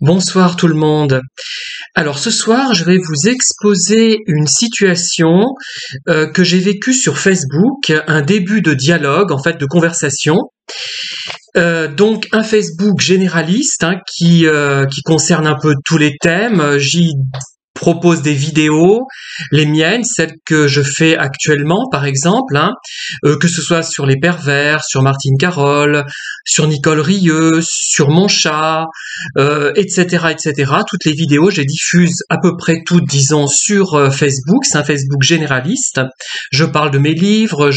Bonsoir tout le monde. Alors ce soir, je vais vous exposer une situation que j'ai vécue sur Facebook, un début de dialogue, en fait de conversation. Donc un Facebook généraliste qui concerne un peu tous les thèmes. J'y propose des vidéos, les miennes, celles que je fais actuellement par exemple, que ce soit sur les pervers, sur Martine Carole, sur Nicole Rieu, sur mon chat, etc., etc. Toutes les vidéos, je les diffuse à peu près toutes, disons, sur Facebook. C'est un Facebook généraliste. Je parle de mes livres,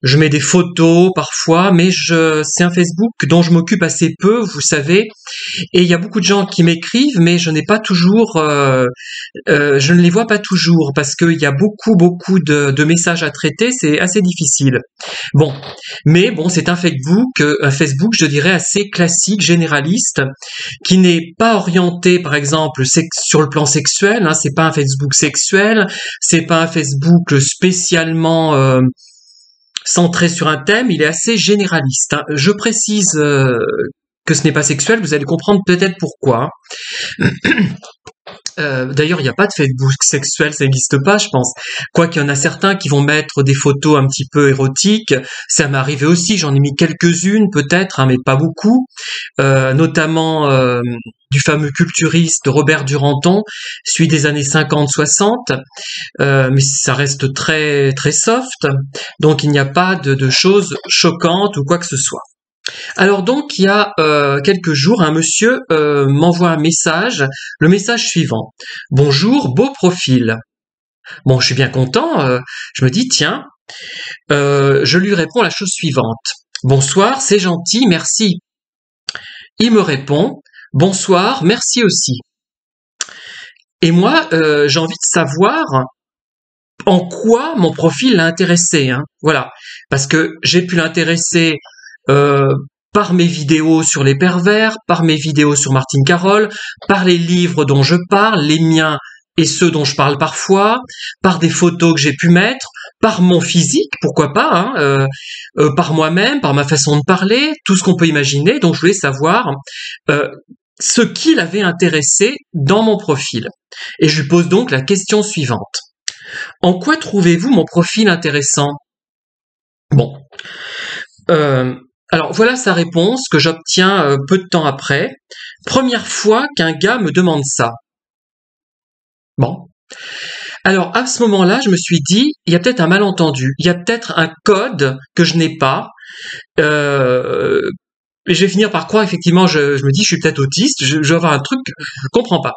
je mets des photos parfois, mais c'est un Facebook dont je m'occupe assez peu, vous savez. Et il y a beaucoup de gens qui m'écrivent, mais je n'ai pas toujours, je ne les vois pas toujours parce qu'il y a beaucoup de messages à traiter. C'est assez difficile. Bon, mais bon, c'est un Facebook, je dirais assez classique, généraliste, qui n'est pas orienté, par exemple, sur le plan sexuel. C'est pas un Facebook sexuel, c'est pas un Facebook spécialement centré sur un thème. Il est assez généraliste. Je précise que ce n'est pas sexuel. Vous allez comprendre peut-être pourquoi. D'ailleurs, il n'y a pas de Facebook sexuel, ça n'existe pas, je pense. Quoiqu'il y en a certains qui vont mettre des photos un petit peu érotiques. Ça m'est arrivé aussi, j'en ai mis quelques-unes peut-être, mais pas beaucoup. Notamment du fameux culturiste Robert Duranton, celui des années 50-60. Mais ça reste très très soft. Donc il n'y a pas de choses choquantes ou quoi que ce soit. Alors donc, il y a quelques jours, un monsieur m'envoie un message, le message suivant. Bonjour, beau profil. Bon, je suis bien content, je me dis, tiens, je lui réponds la chose suivante. Bonsoir, c'est gentil, merci. Il me répond, bonsoir, merci aussi. Et moi, j'ai envie de savoir en quoi mon profil l'a intéressé. Voilà, parce que j'ai pu l'intéresser par mes vidéos sur les pervers, par mes vidéos sur Martine Carole, par les livres dont je parle, les miens et ceux dont je parle parfois, par des photos que j'ai pu mettre, par mon physique, pourquoi pas, par moi-même, par ma façon de parler, tout ce qu'on peut imaginer. Donc je voulais savoir ce qui l'avait intéressé dans mon profil. Et je lui pose donc la question suivante. En quoi trouvez-vous mon profil intéressant ? Bon. Alors voilà sa réponse que j'obtiens peu de temps après. Première fois qu'un gars me demande ça. Bon. Alors à ce moment-là, je me suis dit, il y a peut-être un malentendu, il y a peut-être un code que je n'ai pas. Et je vais finir par croire, effectivement, je me dis, je suis peut-être autiste, je vais avoir un truc que je comprends pas.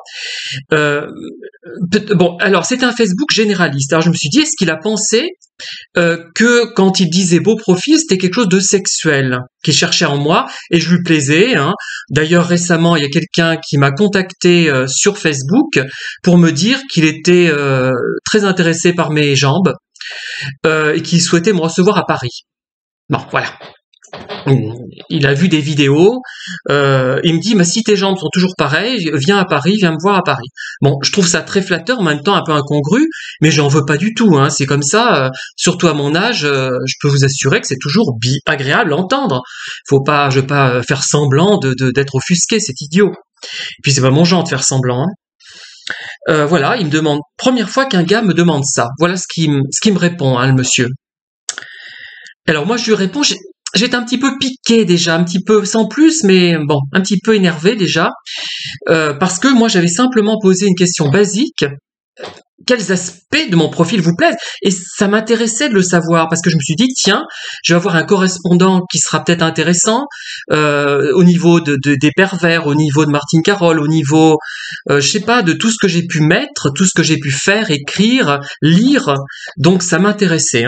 Bon, alors c'est un Facebook généraliste. Alors je me suis dit, est-ce qu'il a pensé que quand il disait beau profil, c'était quelque chose de sexuel qu'il cherchait en moi et je lui plaisais. D'ailleurs, récemment, il y a quelqu'un qui m'a contacté sur Facebook pour me dire qu'il était très intéressé par mes jambes et qu'il souhaitait me recevoir à Paris. Bon, voilà. Il a vu des vidéos, il me dit si tes jambes sont toujours pareilles, viens à Paris, viens me voir à Paris. Bon, je trouve ça très flatteur, en même temps un peu incongru, mais j'en veux pas du tout, c'est comme ça, surtout à mon âge, je peux vous assurer que c'est toujours agréable à entendre. Je veux pas faire semblant d'être offusqué, c'est idiot. Et puis c'est pas mon genre de faire semblant. Voilà, il me demande, première fois qu'un gars me demande ça, voilà ce qu'il me répond, le monsieur. Alors moi je lui réponds, j'étais un petit peu piqué déjà, un petit peu sans plus, mais bon, un petit peu énervé déjà, parce que moi j'avais simplement posé une question basique. Quels aspects de mon profil vous plaisent? Et ça m'intéressait de le savoir, parce que je me suis dit, tiens, je vais avoir un correspondant qui sera peut-être intéressant, au niveau des pervers, au niveau de Martine Carole, au niveau, je sais pas, de tout ce que j'ai pu mettre, tout ce que j'ai pu faire, écrire, lire, donc ça m'intéressait.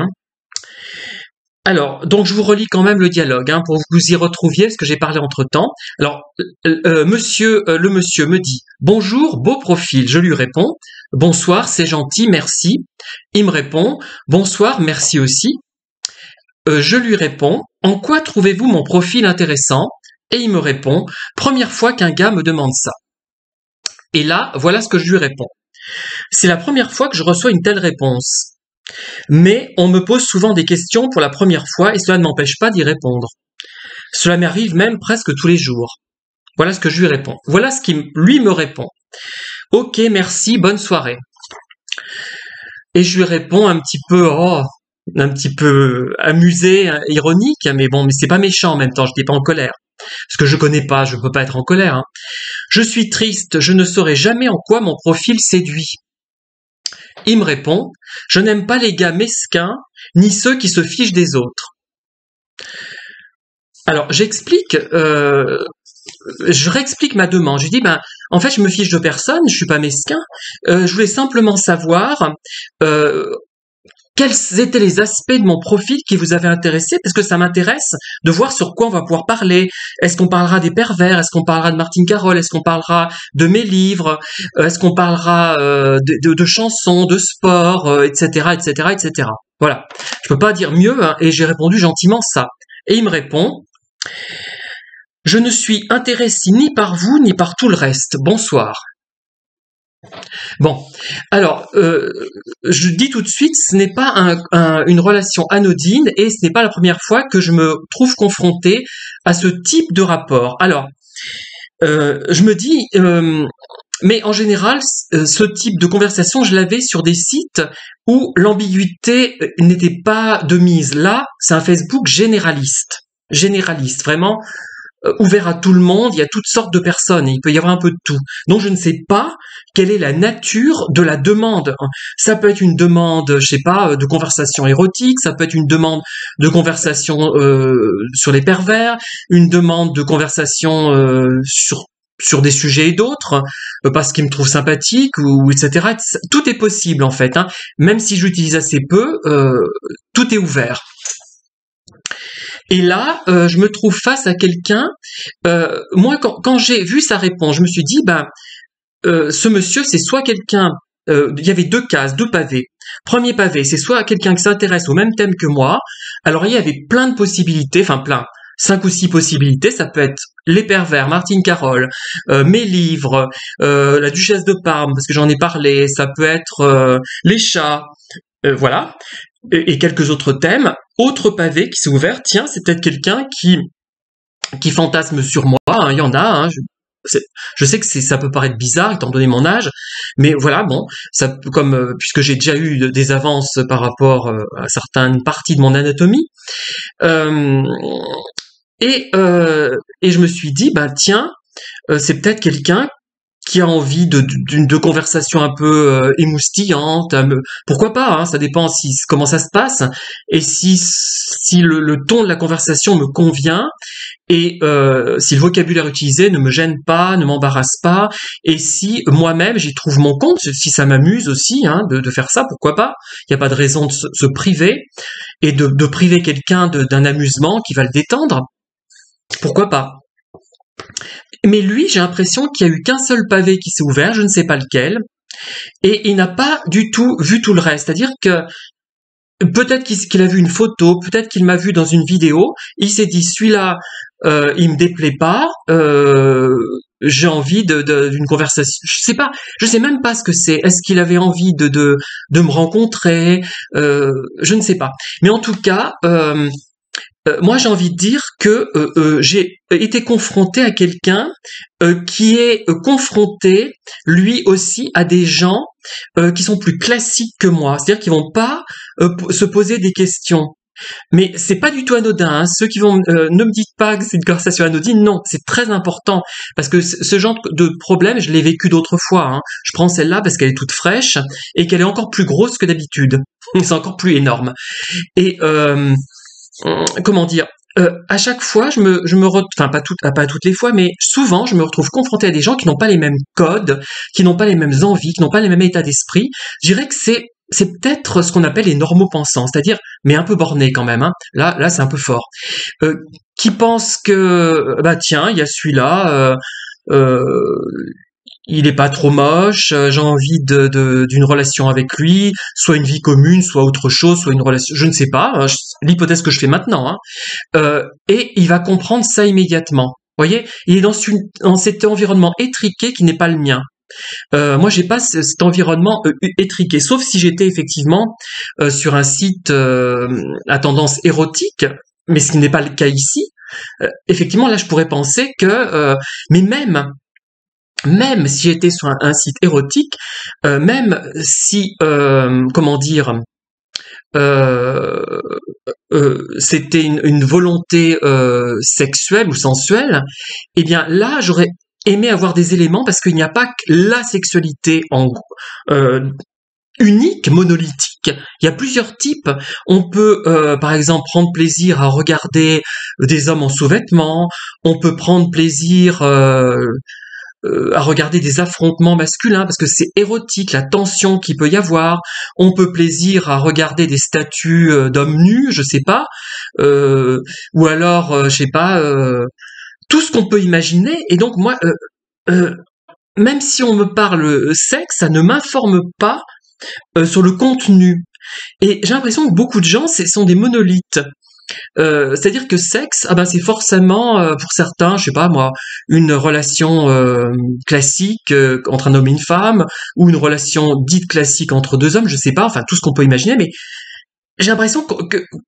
Alors, donc je vous relis quand même le dialogue pour que vous y retrouviez, parce que j'ai parlé entre-temps. Alors, le monsieur me dit « Bonjour, beau profil ». Je lui réponds « Bonsoir, c'est gentil, merci ». Il me répond « Bonsoir, merci aussi ». Je lui réponds « En quoi trouvez-vous mon profil intéressant ?» Et il me répond « Première fois qu'un gars me demande ça ». Et là, voilà ce que je lui réponds. C'est la première fois que je reçois une telle réponse. Mais on me pose souvent des questions pour la première fois et cela ne m'empêche pas d'y répondre. Cela m'arrive même presque tous les jours. Voilà ce que je lui réponds. Voilà ce qu'il lui me répond. Ok, merci, bonne soirée. Et je lui réponds un petit peu amusé, ironique, mais bon, mais c'est pas méchant en même temps, je n'étais pas en colère. Parce que je connais pas, je peux pas être en colère. Hein. Je suis triste, je ne saurai jamais en quoi mon profil séduit. Il me répond, je n'aime pas les gars mesquins, ni ceux qui se fichent des autres. Alors, je réexplique ma demande. Je dis, en fait, je me fiche de personne, je suis pas mesquin. Je voulais simplement savoir quels étaient les aspects de mon profil qui vous avaient intéressé, parce que ça m'intéresse de voir sur quoi on va pouvoir parler. Est-ce qu'on parlera des pervers? Est-ce qu'on parlera de Martine Carole? Est-ce qu'on parlera de mes livres? Est-ce qu'on parlera de chansons, de sport, etc., etc., etc. Voilà. Je peux pas dire mieux, hein, et j'ai répondu gentiment ça. Et il me répond, je ne suis intéressé ni par vous, ni par tout le reste. Bonsoir. Bon, alors, je dis tout de suite, ce n'est pas une relation anodine et ce n'est pas la première fois que je me trouve confronté à ce type de rapport. Alors, je me dis, mais en général, ce type de conversation, je l'avais sur des sites où l'ambiguïté n'était pas de mise. Là, c'est un Facebook généraliste, vraiment ouvert à tout le monde, il y a toutes sortes de personnes, et il peut y avoir un peu de tout. Donc je ne sais pas quelle est la nature de la demande. Ça peut être une demande, je sais pas, de conversation érotique, ça peut être une demande de conversation sur les pervers, une demande de conversation sur des sujets et d'autres, parce qu'ils me trouvent sympathique, ou etc. Tout est possible en fait, hein. Même si j'utilise assez peu, tout est ouvert. Et là, je me trouve face à quelqu'un. Moi, quand j'ai vu sa réponse, je me suis dit, ce monsieur, c'est soit quelqu'un. Il y avait deux cases, deux pavés. Premier pavé, c'est soit quelqu'un qui s'intéresse au même thème que moi. Alors il y avait plein de possibilités, enfin plein, 5 ou 6 possibilités. Ça peut être les pervers, Martine Carole, mes livres, la Duchesse de Parme, parce que j'en ai parlé. Ça peut être les chats, voilà. Et quelques autres thèmes. Autre pavé qui s'est ouvert, tiens, c'est peut-être quelqu'un qui fantasme sur moi, hein, il y en a, hein, je sais que ça peut paraître bizarre étant donné mon âge, mais voilà, bon, ça, puisque j'ai déjà eu des avances par rapport à certaines parties de mon anatomie, et je me suis dit, tiens, c'est peut-être quelqu'un qui a envie de conversation un peu émoustillante, pourquoi pas, hein, ça dépend comment ça se passe, et si le ton de la conversation me convient, et si le vocabulaire utilisé ne me gêne pas, ne m'embarrasse pas, et si moi-même j'y trouve mon compte, si ça m'amuse aussi, hein, de faire ça, pourquoi pas, il n'y a pas de raison de se priver, et de priver quelqu'un d'un amusement qui va le détendre, pourquoi pas. Mais lui, j'ai l'impression qu'il n'y a eu qu'un seul pavé qui s'est ouvert, je ne sais pas lequel, et il n'a pas du tout vu tout le reste. C'est-à-dire que peut-être qu'il a vu une photo, peut-être qu'il m'a vu dans une vidéo, il s'est dit, celui-là, il me déplaît pas, j'ai envie d'une conversation. Je sais même pas ce que c'est. Est-ce qu'il avait envie de me rencontrer? Je ne sais pas. Mais en tout cas, moi, j'ai envie de dire que j'ai été confronté à quelqu'un qui est confronté, lui aussi, à des gens qui sont plus classiques que moi. C'est-à-dire qu'ils vont pas se poser des questions. Mais c'est pas du tout anodin. Hein. Ceux qui vont ne me dites pas que c'est une conversation anodine. Non, c'est très important parce que ce genre de problème, je l'ai vécu d'autres fois. Hein. Je prends celle-là parce qu'elle est toute fraîche et qu'elle est encore plus grosse que d'habitude. C'est encore plus énorme. Et comment dire, à chaque fois, enfin pas toutes les fois, mais souvent, je me retrouve confronté à des gens qui n'ont pas les mêmes codes, qui n'ont pas les mêmes envies, qui n'ont pas les mêmes états d'esprit. Je dirais que c'est peut-être ce qu'on appelle les normaux-pensants, c'est-à-dire, mais un peu bornés quand même. Hein. Là, c'est un peu fort. Qui pensent que, tiens, il y a celui-là. Il est pas trop moche, j'ai envie d'une relation avec lui, soit une vie commune, soit autre chose, soit une relation, je ne sais pas, hein, l'hypothèse que je fais maintenant, hein, et il va comprendre ça immédiatement. Vous voyez, il est dans cet environnement étriqué qui n'est pas le mien. Moi, j'ai pas cet environnement étriqué, sauf si j'étais effectivement sur un site à tendance érotique, mais ce qui n'est pas le cas ici. effectivement, là, je pourrais penser que, mais même si j'étais sur un site érotique, même si, comment dire, euh, c'était une volonté sexuelle ou sensuelle, eh bien là, j'aurais aimé avoir des éléments parce qu'il n'y a pas que la sexualité euh, unique, monolithique. Il y a plusieurs types. On peut, par exemple, prendre plaisir à regarder des hommes en sous-vêtements. On peut prendre plaisir à regarder des affrontements masculins parce que c'est érotique, la tension qu'il peut y avoir. On peut plaisir à regarder des statues d'hommes nus, je sais pas, ou alors, je sais pas, tout ce qu'on peut imaginer. Et donc moi, même si on me parle sexe, ça ne m'informe pas sur le contenu. Et j'ai l'impression que beaucoup de gens sont des monolithes. C'est-à-dire que sexe, ah ben c'est forcément pour certains, je sais pas moi, une relation classique entre un homme et une femme, ou une relation dite classique entre deux hommes, je sais pas, enfin tout ce qu'on peut imaginer, mais j'ai l'impression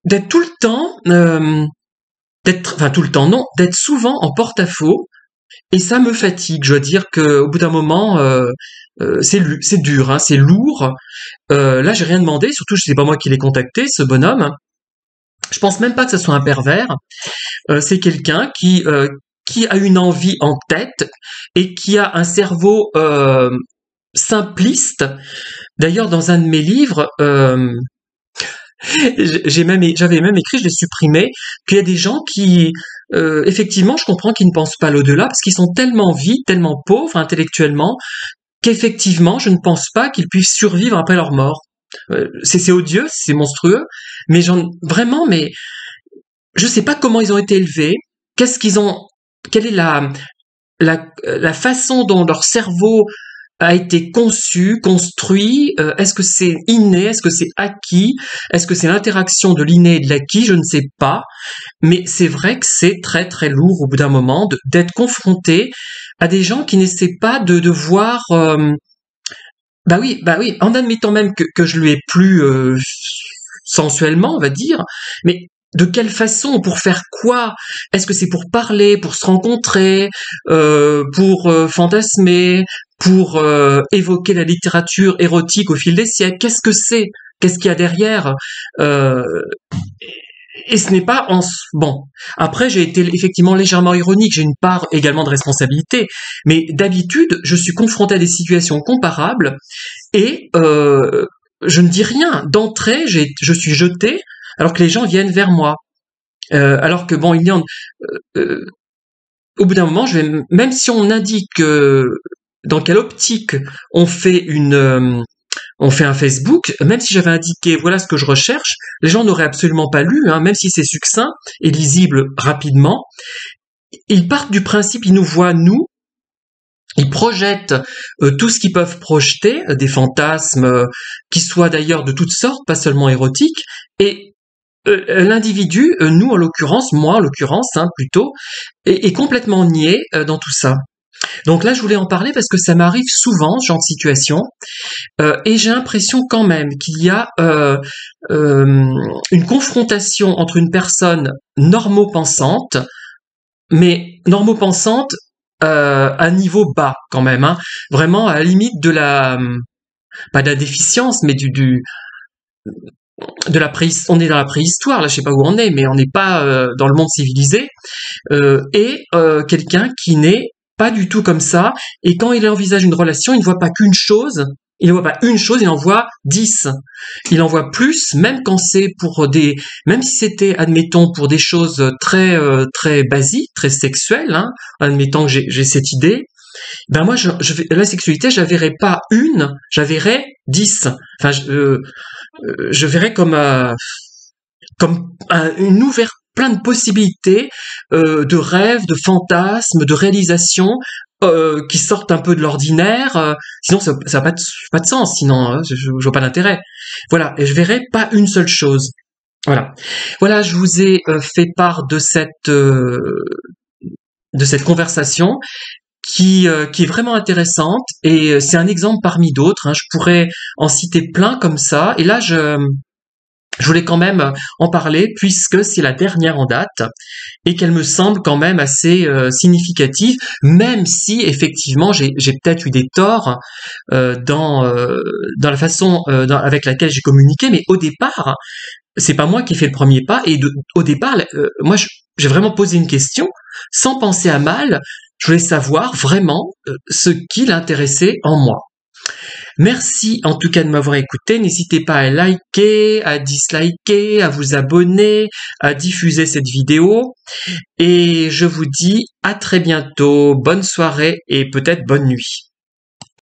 d'être tout le temps, enfin tout le temps non, d'être souvent en porte-à-faux, et ça me fatigue. Je dois dire que au bout d'un moment, c'est dur, hein, c'est lourd. Là, j'ai rien demandé, surtout c'est pas moi qui l'ai contacté, ce bonhomme. Je pense même pas que ce soit un pervers. C'est quelqu'un qui a une envie en tête et qui a un cerveau simpliste. D'ailleurs, dans un de mes livres, j'avais même écrit, je l'ai supprimé, qu'il y a des gens qui, effectivement, je comprends qu'ils ne pensent pas à l'au-delà parce qu'ils sont tellement vides, tellement pauvres intellectuellement, qu'effectivement, je ne pense pas qu'ils puissent survivre après leur mort. C'est odieux, c'est monstrueux, mais vraiment, mais je sais pas comment ils ont été élevés, qu'est-ce qu'ils ont, quelle est la façon dont leur cerveau a été conçu, construit, est-ce que c'est inné, est-ce que c'est acquis, est-ce que c'est l'interaction de l'inné et de l'acquis, je ne sais pas, mais c'est vrai que c'est très très lourd au bout d'un moment d'être confronté à des gens qui n'essaient pas de voir bah oui, en admettant même que je lui ai plu sensuellement, on va dire, mais de quelle façon, pour faire quoi? Est-ce que c'est pour parler, pour se rencontrer, pour fantasmer, pour évoquer la littérature érotique au fil des siècles? Qu'est-ce que c'est? Qu'est-ce qu'il y a derrière? Euh, et ce n'est pas bon. Après, j'ai été effectivement légèrement ironique. J'ai une part également de responsabilité, mais d'habitude, je suis confronté à des situations comparables et je ne dis rien. D'entrée, je suis jeté alors que les gens viennent vers moi. Alors que bon, au bout d'un moment, même si on indique dans quelle optique on fait on fait un Facebook, même si j'avais indiqué voilà ce que je recherche, les gens n'auraient absolument pas lu, hein, même si c'est succinct et lisible rapidement. Ils partent du principe, ils nous voient nous, ils projettent tout ce qu'ils peuvent projeter, des fantasmes qui soient d'ailleurs de toutes sortes, pas seulement érotiques, et l'individu, nous en l'occurrence, moi en l'occurrence, hein, plutôt, est complètement nié dans tout ça. Donc là, je voulais en parler parce que ça m'arrive souvent, ce genre de situation, et j'ai l'impression quand même qu'il y a une confrontation entre une personne normopensante, mais normopensante à un niveau bas quand même, hein, vraiment à la limite de pas de la déficience, mais on est dans la préhistoire, là je sais pas où on est, mais on n'est pas dans le monde civilisé, et quelqu'un qui n'est pas du tout comme ça, et quand il envisage une relation, il ne voit pas qu'une chose, il ne voit pas une chose, il en voit 10. Il en voit plus, même quand c'est même si c'était, admettons, pour des choses très basiques, très sexuelles, hein, admettons que j'ai cette idée, ben moi, la sexualité, je la verrais pas une, je la verrais 10. Enfin, je verrais comme une ouverture, plein de possibilités, de rêves, de fantasmes, de réalisations qui sortent un peu de l'ordinaire. Sinon, ça n'a pas de sens. Sinon, hein, je vois pas d'intérêt. Voilà, et je verrais pas une seule chose. Voilà, je vous ai fait part de cette conversation qui est vraiment intéressante et c'est un exemple parmi d'autres. Hein. Je pourrais en citer plein comme ça. Et là, je voulais quand même en parler puisque c'est la dernière en date et qu'elle me semble quand même assez significative, même si effectivement j'ai peut-être eu des torts dans la façon avec laquelle j'ai communiqué, mais au départ, c'est pas moi qui ai fait le premier pas et au départ, moi j'ai vraiment posé une question sans penser à mal. Je voulais savoir vraiment ce qui l'intéressait en moi. Merci en tout cas de m'avoir écouté. N'hésitez pas à liker, à disliker, à vous abonner, à diffuser cette vidéo. Et je vous dis à très bientôt. Bonne soirée et peut-être bonne nuit.